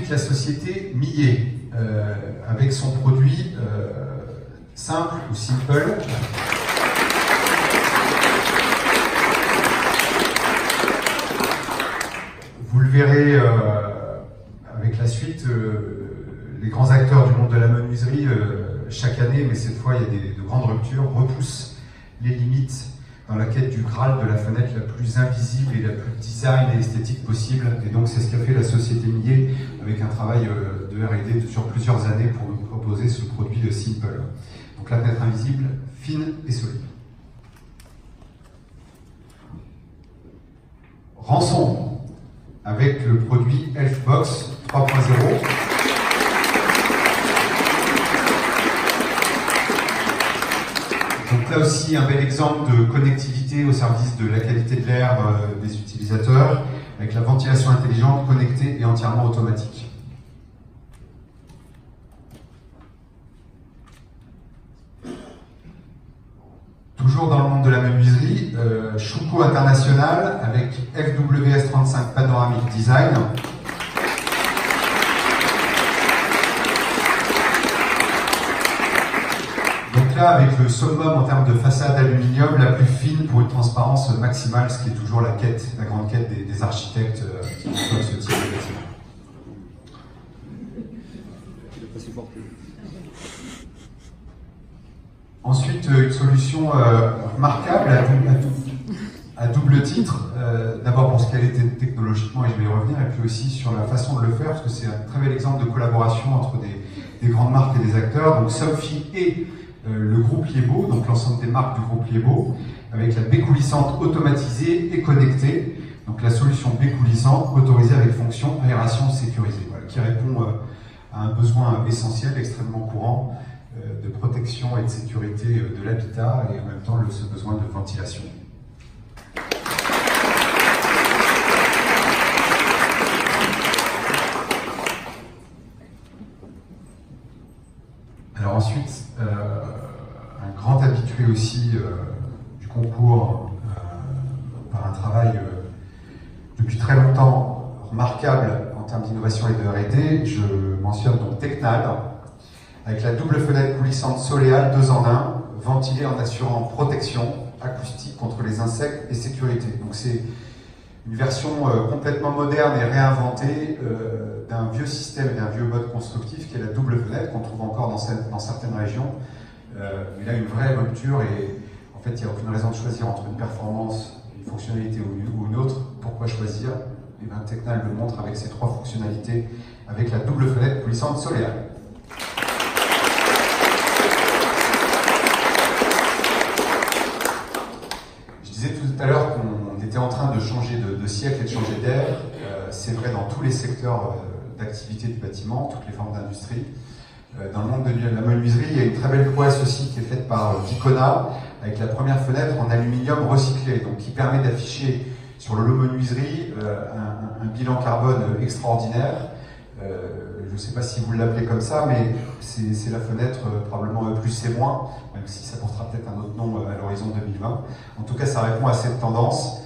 Ensuite, la société Millet, avec son produit simple ou simple. Vous le verrez avec la suite, les grands acteurs du monde de la menuiserie, chaque année, mais cette fois il y a de grandes ruptures, repoussent les limites dans la quête du Graal de la fenêtre la plus invisible et la plus design et esthétique possible. Et donc c'est ce qu'a fait la société Millet avec un travail de R&D sur plusieurs années pour nous proposer ce produit simple. Donc la fenêtre invisible, fine et solide. Rançon, avec le produit Elfbox 3.0. Donc là aussi, un bel exemple de connectivité au service de la qualité de l'air des utilisateurs, avec la ventilation intelligente, connectée et entièrement automatique. Toujours dans le monde de la menuiserie, Schuco International avec FWS35 Panoramic Design. Donc là, avec le summum en termes de façade aluminium, la plus fine pour une transparence maximale, ce qui est toujours la grande quête des architectes qui conçoivent ce type de bâtiment. Ensuite, une solution remarquable à double titre, d'abord pour ce qu'elle était technologiquement, et je vais y revenir, et puis aussi sur la façon de le faire, parce que c'est un très bel exemple de collaboration entre des grandes marques et des acteurs. Donc Somfy et le groupe Liebo, donc l'ensemble des marques du groupe Liebo, avec la baie coulissante automatisée et connectée. Donc la solution baie coulissante autorisée avec fonction aération sécurisée, voilà, qui répond à un besoin essentiel, extrêmement courant, de protection et de sécurité de l'habitat et en même temps ce besoin de ventilation. Alors ensuite, un grand habitué aussi du concours par un travail depuis très longtemps remarquable en termes d'innovation et de R&D, je mentionne donc Tecnal, avec la double fenêtre coulissante Soleal 2 en 1, ventilée en assurant protection acoustique contre les insectes et sécurité. Donc c'est une version complètement moderne et réinventée d'un vieux système et d'un vieux mode constructif qui est la double fenêtre qu'on trouve encore dans certaines régions. Mais là, une vraie rupture et en fait, il n'y a aucune raison de choisir entre une performance, une fonctionnalité ou une autre. Pourquoi choisir? Et bien, Tecnal le montre avec ses 3 fonctionnalités, avec la double fenêtre coulissante Soleal. Je disais tout à l'heure qu'on était en train de changer de siècle et de changer d'ère. C'est vrai dans tous les secteurs d'activité du bâtiment, toutes les formes d'industrie. Dans le monde de la menuiserie, il y a une très belle prouesse aussi qui est faite par Vicona, avec la première fenêtre en aluminium recyclé, donc qui permet d'afficher sur le lot menuiserie un bilan carbone extraordinaire. Je ne sais pas si vous l'appelez comme ça, mais c'est la fenêtre probablement plus et moins, même si ça portera peut-être un autre nom à l'horizon 2020. En tout cas, ça répond à cette tendance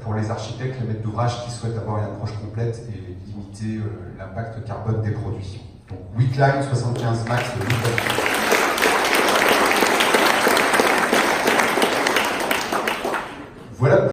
pour les architectes, les maîtres d'ouvrage qui souhaitent avoir une approche complète et limiter l'impact carbone des produits. Donc, Wicline 75 Max de Voilà.